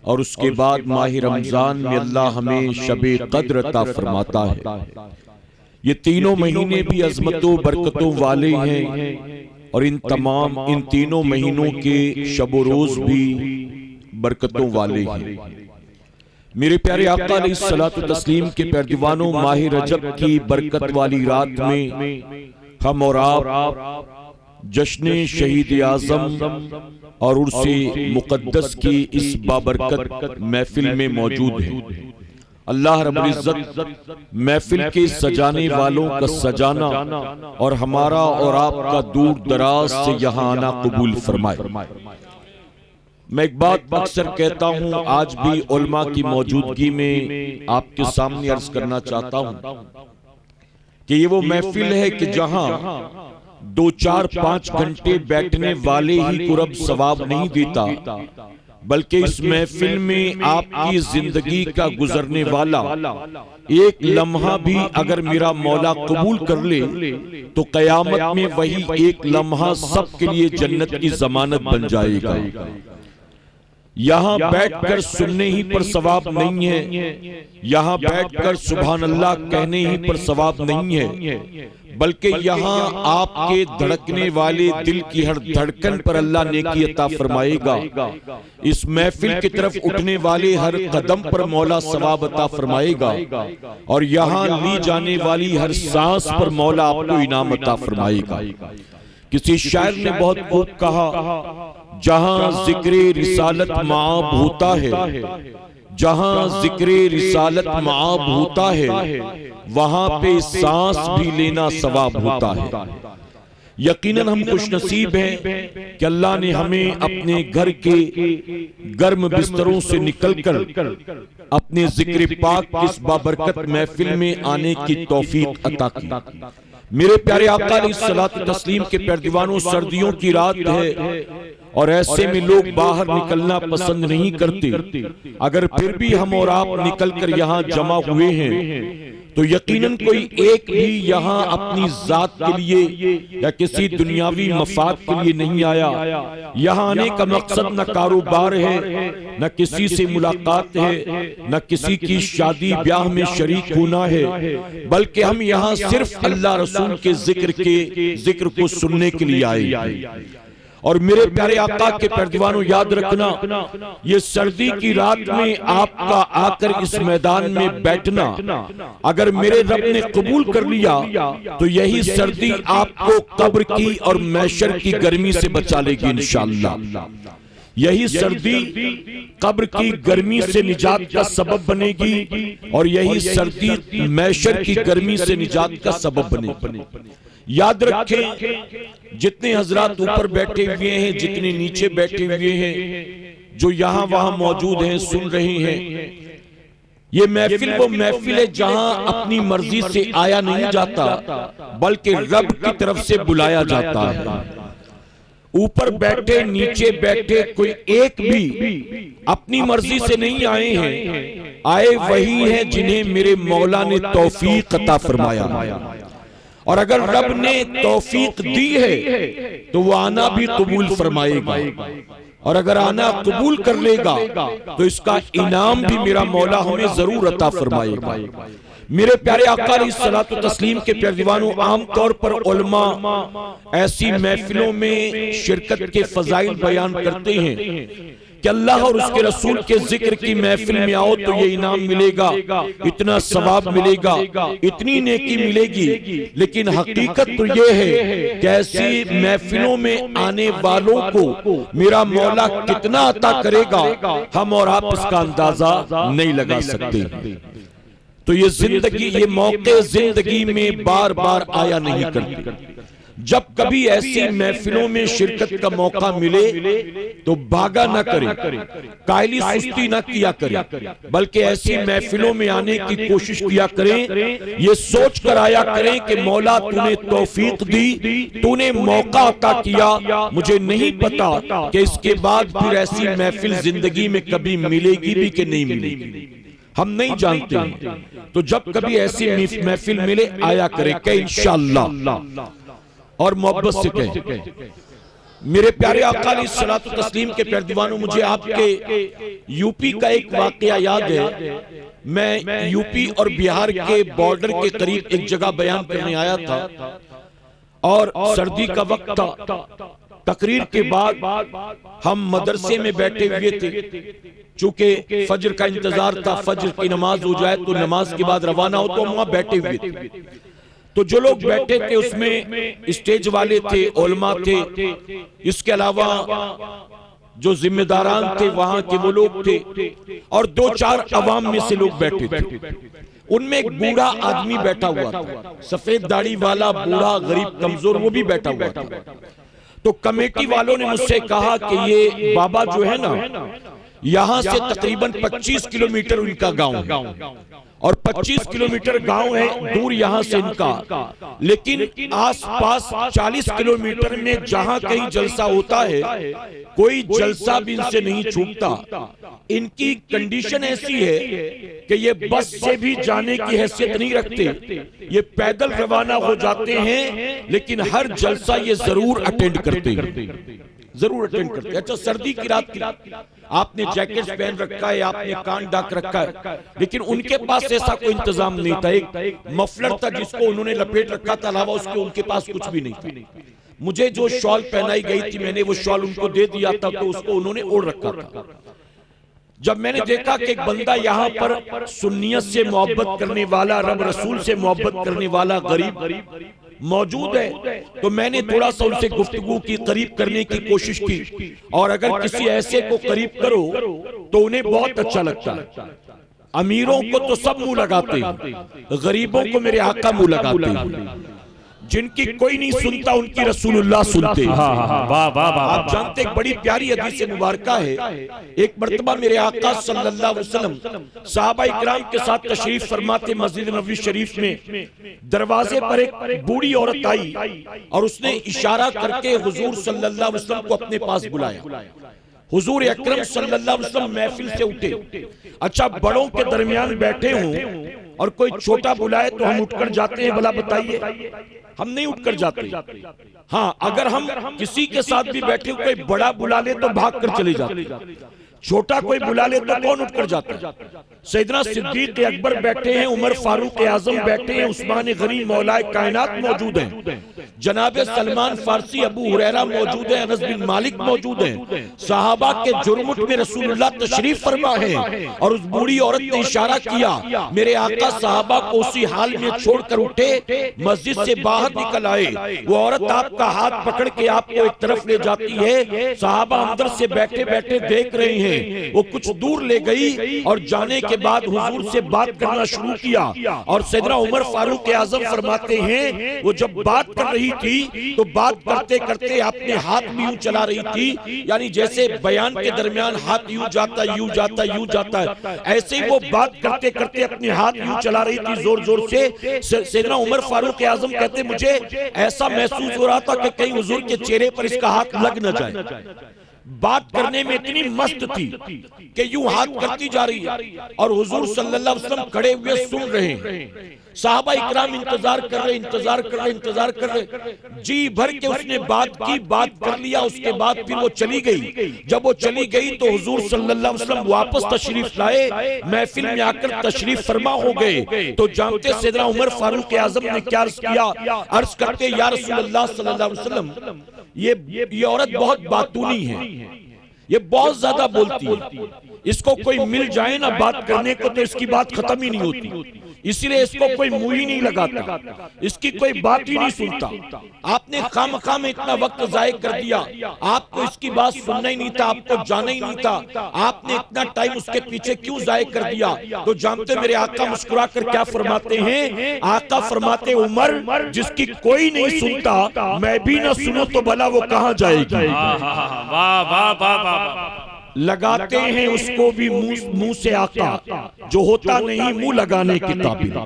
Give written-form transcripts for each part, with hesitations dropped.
और उसके बाद माह रमजान में अल्लाह हमें शबे कद्र अता फरमाता है। ये तीनों महीने भी अजमतों बरकतों वाले हैं और इन तीनों महीनों के शब रोज भी बरकतों वाले हैं। मेरे प्यारे आका अलैहिस्सलातु तस्लीम के प्यारे दीवानों, माह रजब की बरकत वाली रात में हम और आप जश्न शहीद आज़म और उर्से मुक़द्दस की इस बाबरकत महफिल में मौजूद हैं। अल्लाह रब्बुल इज्जत महफिल के सजाने वालों का सजाना और हमारा और आपका दूर दराज से यहाँ आना कबूल फरमाए। मैं एक बात अक्सर कहता हूँ, आज भी उलमा की मौजूदगी में आपके सामने अर्ज करना चाहता हूँ कि ये वो महफिल है कि जहाँ 2, 4, 5 घंटे बैठने वाले ही को रब सवाब नहीं देता, बल्कि इस महफिल में आपकी जिंदगी का गुजरने वाला एक लम्हा भी अगर मेरा मौला कबूल कर ले तो कयामत में वही एक लम्हा सबके लिए जन्नत की जमानत बन जाएगा। यहाँ बैठकर सुनने ही पर सवाब नहीं है, यहाँ बैठकर सुभान अल्लाह कहने ही पर सवाब नहीं है, बल्कि यहाँ आपके धड़कने वाले दिल की हर धड़कन पर अल्लाह नेकी अता फरमाएगा। इस महफिल की तरफ उठने वाले हर कदम पर मौला सवाब अता फरमाएगा और यहाँ ली जाने वाली हर सांस पर मौला आपको इनाम अता फरमाएगा। किसी शायर ने बहुत खूब कहा, जहां जिक्रे रिसालत माब होता है, जहां जिक्रे रिसालत माब होता है, वहां पे सांस भी लेना सवाब होता है। यकीनन हम खुश नसीब हैं कि अल्लाह ने हमें अपने घर के गर्म बिस्तरों से निकलकर अपने जिक्र पाक की इस बाबरकत महफिल में आने की तौफीक अता की। मेरे प्यारे आका अलैहिस्सलातु तस्लीम के प्यारे दीवानों, सर्दियों की रात है और ऐसे में लोग बाहर निकलना पसंद नहीं करते। अगर फिर भी हम और आप निकलकर यहाँ जमा हुए हैं तो यकीनन कोई एक भी यहाँ अपनी जात के लिए या किसी दुनियावी मफाद के लिए नहीं आया। यहाँ आने का मकसद न कारोबार है, न किसी से मुलाकात है, न किसी की शादी ब्याह में शरीक होना है, बल्कि हम यहाँ सिर्फ अल्लाह रसूल के जिक्र को सुनने के लिए आए। और मेरे प्यारे आका के प्यारे दीवानों, याद रखना, ये सर्दी की रात में आपका आकर इस मैदान में बैठना अगर मेरे रब ने कबूल कर लिया तो यही सर्दी आपको कब्र की और महशर की गर्मी से बचा लेगी इंशाअल्लाह। यही सर्दी कब्र की गर्मी से निजात का सबब बनेगी और यही सर्दी महशर की गर्मी से निजात का सबब बनेगी। याद रखें, जितने हजरात ऊपर बैठे हुए हैं, जितने नीचे बैठे हुए हैं, जो यहाँ वहां मौजूद हैं, सुन रहे हैं, ये महफिल वो महफिल है जहां अपनी मर्जी से आया नहीं जाता, बल्कि रब की तरफ से बुलाया जाता है। ऊपर बैठे नीचे बैठे कोई एक भी अपनी मर्जी से नहीं आए हैं, आए वही हैं जिन्हें मेरे मौला ने तौफीक अता फरमाया। और अगर रब ने तौफीक दी है तो वो आना भी कबूल फरमाएगा, और अगर आना कबूल कर लेगा तो इसका इनाम भी मेरा मौला हमें जरूर अता फरमाएगा। मेरे प्यारे आका अलैहिस्सलातु तस्लीम के प्यारे दीवानों, आमतौर पर उलमा ऐसी महफिलों में शिरकत के फजाइल बयान करते हैं कि अल्लाह और उसके रसूल के जिक्र की महफिल में आओ तो ये इनाम मिलेगा, इतना सवाब मिलेगा, इतनी नेकी मिलेगी। लेकिन हकीकत तो ये है कि ऐसी महफिलों में आने वालों को मेरा मौला कितना अता करेगा, हम और आप इसका अंदाजा नहीं लगा सकते। तो ये जिंदगी, ये मौके जिंदगी में बार बार आया नहीं करते। जब कभी ऐसी महफिलों में शिरकत का मौका मिले तो भागा न करें, कायली सुस्ती न किया करें, बल्कि ऐसी महफिलों में आने की कोशिश किया करें, ये सोच कर आया करें कि मौला तूने तौफीक दी, तूने मौका अता किया, मुझे नहीं पता कि इसके बाद फिर ऐसी महफिल जिंदगी में कभी मिलेगी भी कि नहीं मिलेगी, हम नहीं जानते हैं। तो जब कभी ऐसी महफिल मिले आया करें कि इंशाअल्लाह, और मोहब्बत से कहें, मेरे प्यारे आका अलैहिस्सलातु तस्लीम के प्यारे दीवानों, मुझे आपके यूपी का एक वाकया याद है। मैं यूपी और बिहार के बॉर्डर के करीब एक जगह बयान करने आया था और सर्दी का वक्त था। तकरीर के बाद हम मदरसे में बैठे हुए थे, चूंकि फजर का इंतजार था, फजर की नमाज हो जाए तो नमाज के बाद रवाना हो, तो हम वहां बैठे हुए थे। तो जो लोग बैठे थे उसमें स्टेज वाले थे, उलमा थे, इसके अलावा जो जिम्मेदारान थे वहां के वो लोग थे, और 2-4 अवाम में से लोग बैठे थे। उनमें एक बूढ़ा आदमी बैठा हुआ था, सफेद दाढ़ी वाला बूढ़ा गरीब कमजोर, वो भी बैठा हुआ था। तो कमेटी वालों ने मुझसे कहा कि ये बाबा जो है ना, यहां से तकरीबन 25 किलोमीटर उनका गांव है और 25 किलोमीटर गांव है दूर यहां से इनका, लेकिन आसपास 40 किलोमीटर में जहां कहीं जलसा होता है कोई जलसा भी इनसे नहीं छूटता। इनकी कंडीशन ऐसी है कि ये बस से भी जाने की हैसियत नहीं रखते, ये पैदल रवाना हो जाते हैं, लेकिन हर जलसा ये जरूर अटेंड करते हैं, जरूर अटेंड करते हैं। अच्छा, सर्दी की रात आपने जैकेट पहन रखा है, आपने कान ढक रखा है, लेकिन उनके पास ऐसा कोई इंतजाम नहीं था। एक मफलर था जिसको उन्होंने लपेट रखा था, अलावा उसके उनके पास कुछ भी नहीं था। मुझे जो शॉल पहनाई गई थी मैंने वो शॉल उनको दे दिया था, तो उसको उन्होंने ओढ़ रखा था। जब मैंने देखा कि एक बंदा यहाँ पर सुन्नियत से मोहब्बत करने वाला, रब रसूल से मोहब्बत करने वाला गरीब मौजूद है, तो मैंने थोड़ा सा उनसे गुफ्तगू की, करीब करने की कोशिश की। और अगर किसी ऐसे को करीब करो तो उन्हें बहुत अच्छा लगता है। अमीरों को तो सब मुंह लगाते हैं, गरीबों को मेरे आका मुंह लगाते हैं। जिनकी कोई नहीं सुनता उनकी रसूलुल्लाह सुनते हैं। आप जानते, एक बड़ी प्यारी हदीस मुबारका है। एक मर्तबा मेरे आका सल्लल्लाहु अलैहि वसल्लम सहाबा इकराम के साथ तशरीफ फरमाते मस्जिद नबवी शरीफ में, दरवाजे पर एक बूढ़ी औरत आई और उसने इशारा करके हुजूर सल्लल्लाहु अलैहि वसल्लम को अपने पास बुलाया। हुजूर अकरम सल्लल्लाहु अलैहि वसल्लम महफिल से उठे। अच्छा, बड़ों के दरमियान बैठे हों और कोई छोटा बुलाए तो हम उठकर जाते हैं? भला बताइए, हम नहीं उठकर जाते। हाँ, अगर हम किसी के साथ भी बैठे कोई बड़ा बुला ले तो भाग कर चले जाते, छोटा कोई बुला ले तो कौन उठकर जाता है? सैयदना सिद्दीक अकबर बैठे हैं, उमर फारूक आजम बैठे हैं, उस्मान गनी मौलाए कायनात मौजूद हैं, जनाब सलमान फारसी, अबू हुरैरा मौजूद है, अनस बिन मालिक मौजूद हैं, सहाबा के जुर्मुट में रसूलुल्लाह तशरीफ फरमा है। और उस बूढ़ी औरत ने इशारा किया, मेरे आका सहाबा को उसी हाल में छोड़कर उठे, मस्जिद से बाहर निकल आए। वो औरत आपका हाथ पकड़ के आपको एक तरफ ले जाती है, सहाबा अंदर से बैठे बैठे देख रहे हैं। वो कुछ दूर ले गई और जाने के बाद हुजूर से बात करना शुरू किया। और सैयदना उमर फारूक आजम फरमाते हैं, वो जब बात कर रही थी तो बात करते करते अपने हाथ भी यूं चला रही थी, यानी जैसे बयान के दरमियान हाथ यूं जाता यूं जाता यूं जाता है, ऐसे ही वो बात करते करते अपने हाथ यूं चला रही थी जोर जोर से। सैयदना उमर फारूक आजम कहते, मुझे ऐसा महसूस हो रहा था कि कहीं हुजूर के चेहरे पर इसका हाथ लग न जाए। बात करने में इतनी मस्त थी कि यूं हाथ करती जा रही है और हुजूर सल्लल्लाहु अलैहि वसल्लम खड़े हुए सुन रहे हैं। साहबा इकराम इंतजार कर रहे, जी भर के उसने बात की, बात कर लिया, उसके बाद फिर वो चली गई। जब वो चली गई तो हुजूर सल्लल्लाहु अलैहि वसल्लम वापस तशरीफ लाए, महफिल में आकर तशरीफ फरमा हो गए। तो जानते सैयदना उमर फारूक आजम ने क्या अर्ज किया? अर्ज करते, या रसूलल्लाह सल्लल्लाहु अलैहि वसल्लम, ये औरत बहुत बातूनी है, ये बहुत ज्यादा बोलती है, इसको कोई मिल जाए ना बात करने को तो इसकी बात खत्म ही नहीं होती, इसलिए इसको कोई मुंह ही नहीं लगाता, इसकी कोई बात ही नहीं सुनता। आपने खामखा में इतना वक्त जाया कर दिया, आपको इसकी बात सुनना ही नहीं था, आपको जाना ही नहीं था, आपने इतना टाइम उसके पीछे क्यों जाया कर दिया? तो जानते मेरे आका मुस्कुरा कर क्या फरमाते हैं? आका फरमाते, उमर, जिसकी कोई नहीं सुनता, मैं भी ना सुनूं तो भला वो कहां जाएगी? वाह वाह वाह वाह। लगाते हैं उसको भी मुंह से आका, जो होता नहीं मुंह लगाने की ताबीर।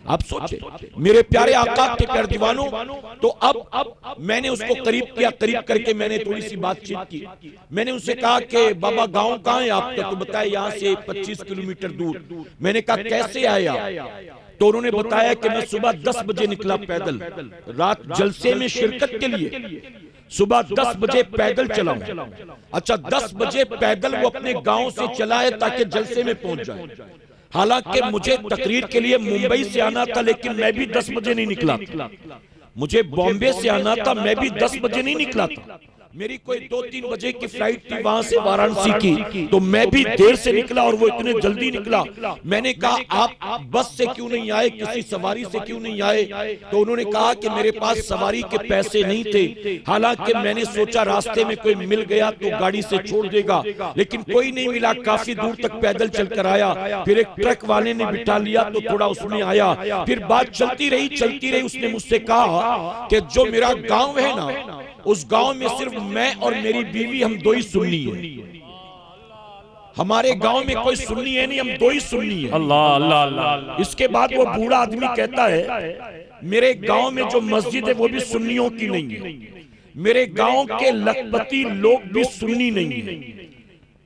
आप सोचे मेरे प्यारे आका के प्यारे दीवानों, तो अब मैंने उसको करीब किया, करीब करके मैंने थोड़ी सी बातचीत की। मैंने उनसे कहा कि बाबा गांव कहाँ है आपका? तो बताया यहाँ से 25 किलोमीटर दूर। मैंने कहा कैसे आया? तो उन्होंने बताया कि मैं सुबह 10 बजे निकला पैदल, रात जलसे में शिरकत के लिए सुबह 10 बजे पैदल चला हूं। अच्छा, 10 बजे पैदल वो अपने गांव से चला है ताकि जलसे में पहुंच जाए। हालांकि मुझे तकरीर के लिए मुंबई से आना था, लेकिन मैं भी 10 बजे नहीं निकला था। मुझे बॉम्बे से आना था, मैं भी 10 बजे नहीं निकला था। मेरी कोई 2-3 बजे की फ्लाइट थी वहां से वाराणसी की, तो मैं भी देर से निकला और वो इतने जल्दी निकला। मैंने कहा आप बस से क्यों नहीं आए, किसी सवारी से क्यों नहीं आए? तो उन्होंने कहा कि मेरे पास सवारी के पैसे नहीं थे। हालांकि मैंने सोचा रास्ते में कोई मिल गया तो गाड़ी से छोड़ देगा, लेकिन कोई नहीं मिला। काफी दूर तक पैदल चलकर आया, फिर एक ट्रक वाले ने बिठा लिया तो थोड़ा उसमें आया। फिर बात चलती रही। उसने मुझसे कहा कि जो मेरा गांव है ना, उस गांव में सिर्फ मैं और मेरी बीवी, हम दो ही सुन्नी हैं। हमारे गांव में कोई सुन्नी है नहीं, हम दो ही सुन्नी हैं। अल्लाह अल्लाह अल्लाह। इसके बाद वो बूढ़ा आदमी कहता है, मेरे गांव में जो मस्जिद है वो भी सुन्नियों की नहीं है, मेरे गांव के लखपति लोग भी सुन्नी नहीं है,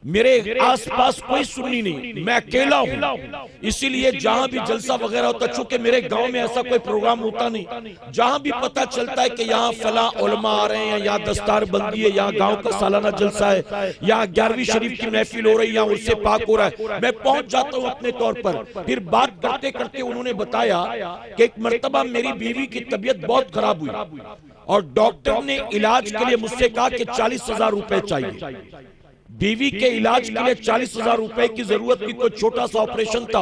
मेरे आसपास कोई सुन्नी नहीं, मैं अकेला हूं। इसीलिए जहां भी जलसा वगैरह होता, चूंकि मेरे गांव में ऐसा कोई प्रोग्राम होता नहीं, जहां भी पता चलता है कि यहाँ फला उलमा आ रहे हैं, यहाँ दस्तार बंदी है, यहाँ गांव का सालाना जलसा है, यहाँ 11वीं शरीफ की महफिल हो रही है, यहाँ उससे पाक हो रहा है, मैं पहुंच जाता हूं अपने तौर पर। फिर बात करते करते उन्होंने बताया कि एक मर्तबा मेरी बीवी की तबीयत बहुत खराब हुई और डॉक्टर ने इलाज के लिए मुझसे कहा कि 40,000 रुपए चाहिए। बीवी के इलाज के लिए 40,000 रुपए की जरूरत थी, कोई छोटा सा ऑपरेशन था।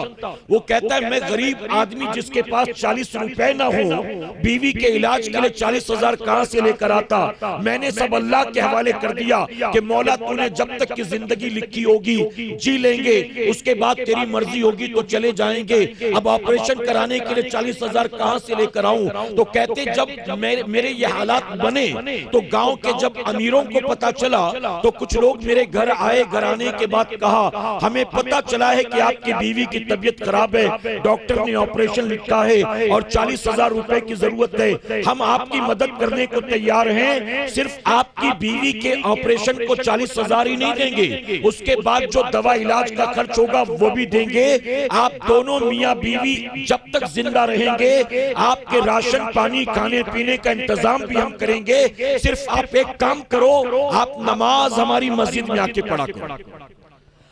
वो कहता है, मैं गरीब आदमी जिसके पास 40 रुपए ना हो, बीवी के इलाज के लिए 40,000 कहां से लेकर आता? मैंने सब अल्लाह के हवाले कर दिया कि मौला तूने जब तक की जिंदगी लिखी होगी जी लेंगे, उसके बाद तेरी मर्जी होगी तो चले जाएंगे। अब ऑपरेशन कराने के लिए 40,000 कहां से लेकर आऊं? तो कहते जब मेरे ये हालात बने तो गांव के जब अमीरों को पता चला तो कुछ लोग मेरे घर आए। घर आने के बाद कहा, हमें पता चला है कि आपकी बीवी की तबीयत खराब है, डॉक्टर ने ऑपरेशन लिखा है और 40,000 रुपए की जरूरत है, हम आपकी मदद करने को तैयार हैं। सिर्फ आपकी बीवी के ऑपरेशन को 40,000 ही नहीं देंगे, उसके बाद जो दवा इलाज का खर्च होगा वो भी देंगे। आप दोनों मियां बीवी जब तक जिंदा रहेंगे आपके राशन पानी खाने पीने का इंतजाम भी हम करेंगे। सिर्फ आप एक काम करो, आप नमाज हमारी मस्जिद में आके पढ़ा करो,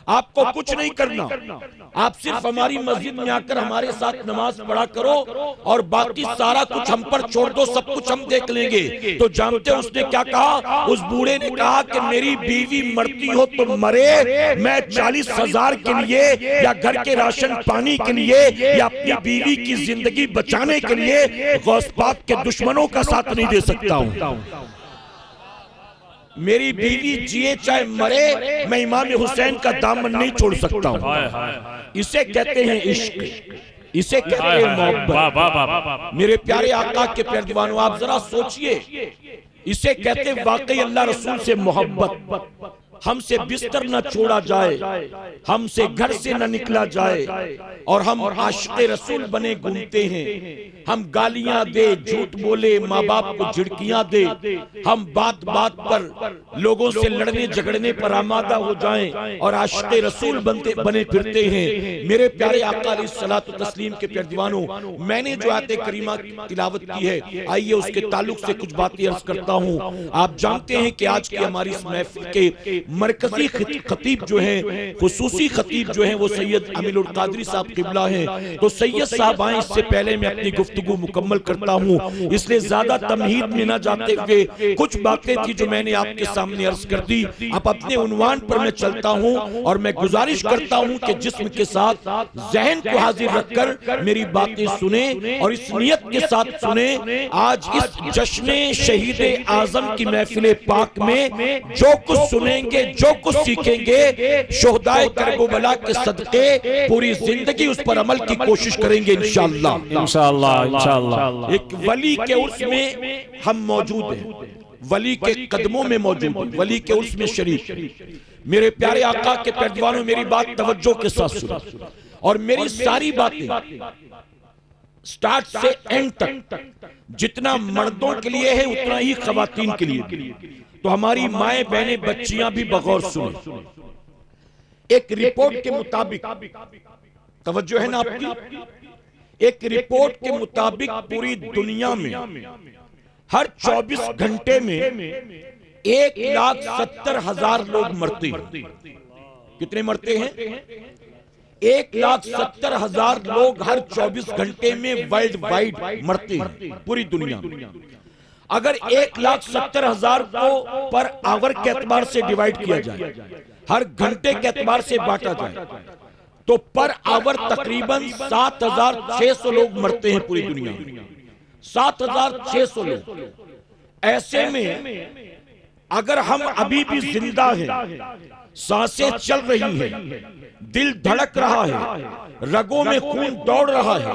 आपको कुछ नहीं करना, आप सिर्फ हमारी मस्जिद में आकर हमारे साथ नमाज पढ़ा करो और बाकी सारा कुछ हम पर छोड़ दो, सब कुछ हम देख लेंगे। तो जानते हो उसने क्या कहा? उस बूढ़े ने कहा कि मेरी बीवी मरती हो तो मरे, मैं 40,000 के लिए या घर के राशन पानी के लिए या अपनी बीवी की जिंदगी बचाने के लिए गौस पाक के दुश्मनों का साथ नहीं दे सकता हूं। मेरी बीवी जिए चाहे मरे, मैं इमाम हुसैन का दामन नहीं छोड़ सकता हूं। इसे कहते हैं इश्क, इसे कहते हैं मोहब्बत। मेरे प्यारे आका के प्यारे दीवानों, आप जरा सोचिए, इसे कहते हैं वाकई अल्लाह रसूल से मोहब्बत। हमसे बिस्तर न छोड़ा जाए, हमसे घर से न निकला जाए और हम आशिक़े रसूल बने घूमते हैं। हम गालियां दे, झूठ बोले, माँ बाप को झिड़कियां दे, हम बात बात पर लोगों से लड़ने झगड़ने पर आमादा हो जाएं और आशिक़े रसूल बने फिरते हैं। मेरे प्यारे आका अलैहिस्सलातु तस्लीम के प्यारे दीवानों, मैंने जो आयत करीमा तिलावत की है, आइए उसके ताल्लुक से कुछ बातें अर्ज करता हूं। आप जानते हैं कि आज की हमारी इस महफिल के मरकजी खतीब जो हैं, खुसूसी खतीब जो हैं, वो सैयद अमीरुल कादरी साहब किबला हैं। तो सैयद साहब आए, इससे पहले मैं अपनी गुफ्तगू मुकम्मल करता हूं, इसलिए ज्यादा तमहीद में न जाते हुए कुछ बातें थी जो मैंने आपके सामने अर्ज कर दी। अब अपने उन्वान पर मैं चलता हूं और मैं गुजारिश करता हूं कि जिस्म के साथ जहन को हाजिर रखकर मेरी बातें सुने और इस नियत के साथ सुने। आज इस जश्न शहीद आजम की महफिल पाक में जो कुछ सुनेंगे, जो कुछ सीखेंगे, शोहदाए करबला के सदके पूरी जिंदगी उस पर अमल की कोशिश करेंगे इंशाअल्लाह। इंशाअल्लाह एक वली के उर्स में हम मौजूद हैं, वली के कदमों में मौजूद हैं, वली के उर्स में शरीक। मेरे प्यारे आका के प्यारे दीवानों, मेरी बात तवज्जो के साथ सुनो और मेरी सारी बातें स्टार्ट से एंड तक जितना मर्दों के लिए है उतना ही खवातीन के लिए। तो हमारी माएं बहनें बच्चियां भी बगौर सुने। एक रिपोर्ट के मुताबिक, तवज्जो है ना आपकी, एक रिपोर्ट के मुताबिक पूरी दुनिया में हर 24 घंटे में 1,70,000 लोग मरते हैं। कितने मरते हैं? 1,70,000 लोग हर 24 घंटे में वर्ल्ड वाइड मरते हैं पूरी दुनिया में। अगर 1,70,000 को पर आवर के एतबार से डिवाइड किया जाए, हर घंटे के एतबार से बांटा जाए, तो पर आवर तकरीबन 7,600 लोग मरते हैं पूरी दुनिया में। 7,600 लोग। ऐसे में अगर हम अभी भी जिंदा हैं, सांसें चल रही हैं, दिल धड़क रहा है, रगों में खून दौड़ रहा है,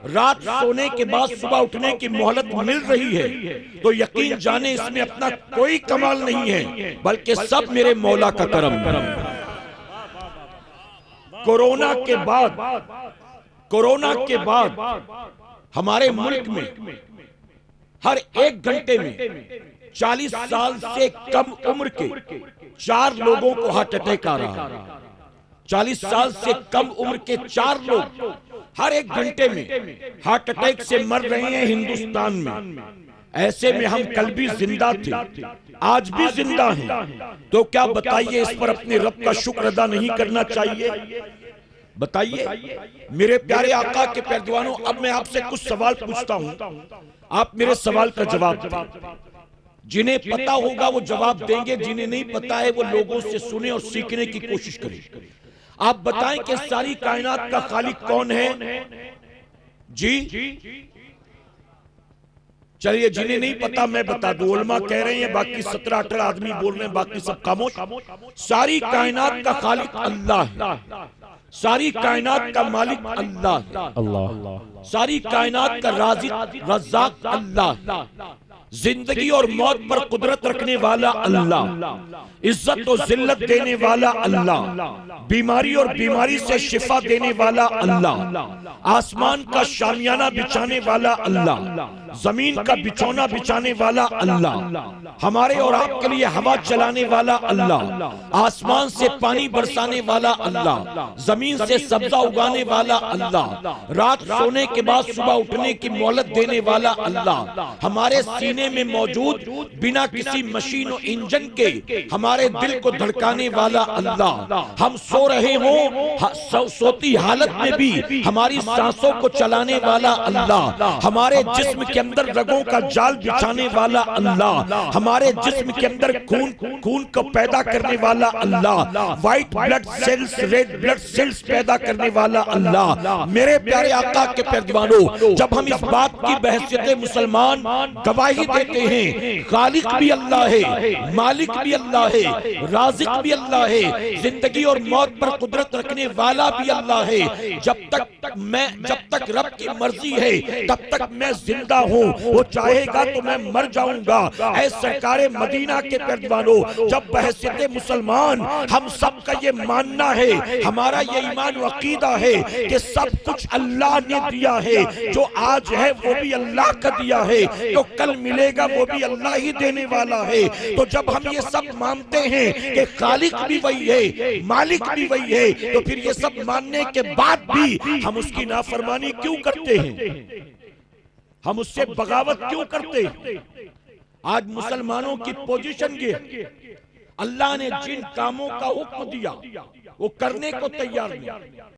रात सोने के बाद सुबह उठने की मोहलत मिल रही है, तो यकीन जाने इसमें अपना कोई कमाल नहीं है, बल्कि सब मेरे मौला का करम है। कोरोना के बाद हमारे मुल्क में हर 1 घंटे में 40 साल से कम उम्र के 4 लोगों को हार्ट अटैक आ रहा है। 40 साल से कम उम्र के 4 लोग हर 1 घंटे में हार्ट अटैक से मर रहे हैं हिंदुस्तान में। ऐसे में हम कल भी जिंदा थे, आज भी जिंदा हैं, तो क्या बताइए इस पर अपने रब का शुक्र अदा नहीं करना चाहिए? बताइए मेरे प्यारे आका के पैरजवानों, अब मैं आपसे कुछ सवाल पूछता हूं, आप मेरे सवाल का जवाब दें। जिन्हें पता होगा वो जवाब देंगे, जिन्हें नहीं पता है वो लोगों से सुने और सीखने की कोशिश करें। आप बताएं कि सारी कायनात का खालिक कौन है? जी चलिए, जिन्हें नहीं पता मैं बता दूं। उलमा कह रहे हैं, बाकी 17-18 आदमी बोल रहे हैं, बाकी सब खामोश। सारी कायनात का खालिक अल्लाह है, सारी कायनात का मालिक अल्लाह, सारी कायनात का राज़िक रज़्ज़ाक़ अल्लाह, जिंदगी और मौत पर कुदरत रखने वाला अल्लाह, इज्जत और जिल्लत देने वाला अल्लाह, बीमारी और बीमारी से शिफा देने वाला अल्लाह, आसमान का शामियाना बिछाने वाला अल्लाह, जमीन का बिछौना बिछाने वाला अल्लाह, हमारे और आपके लिए हवा चलाने वाला अल्लाह, आसमान से पानी बरसाने वाला अल्लाह, जमीन से सब्जा उगाने वाला अल्लाह, रात सोने के बाद सुबह उठने की मोहलत देने वाला अल्लाह, हमारे सीने में मौजूद बिना किसी मशीन और इंजन के हमारे दिल को धड़काने वाला अल्लाह, हम सो रहे हो सोती हालत में भी हमारी सांसों को चलाने वाला अल्लाह, हमारे जिस्म के अंदर रगों का जाल बिछाने वाला अल्लाह, हमारे जिस्म के अंदर खून को पैदा करने वाला Allah, white blood cells red blood cells पैदा करने वाला अल्लाह। मेरे प्यारे आका के पैरजवानों, जब हम इस बात की बहसियत मुसलमान गवाही देते हैं, खालिक भी अल्लाह है, मालिक भी अल्लाह है, राज़िक भी अल्लाह है, जिंदगी और मौत पर कुदरत रखने वाला भी अल्लाह है, जब तक रब की मर्जी है तब तक मैं जिंदा हूं, वो चाहेगा तो मैं मर जाऊंगा। ऐ सरकारे मदीना के पैरजवानों, जब बहसियत मुसलमान हम सब का ये मानना है, हमारा ये ईमान व अकीदा है कि सब कुछ अल्लाह ने दिया है, जो आज है वो भी अल्लाह का दिया है, तो कल मिलेगा वो भी अल्लाह ही देने वाला है। तो जब हम ये सब मानते हैं कि खालिक भी वही है, मालिक भी वही है, तो फिर ये सब मानने के बाद भी हम उसकी नाफरमानी क्यों करते हैं? हम उससे बगावत क्यों करते हैं? आज मुसलमानों की पोजीशन ये है, अल्लाह ने जिन कामों का हुक्म दिया वो करने को तैयार नहीं।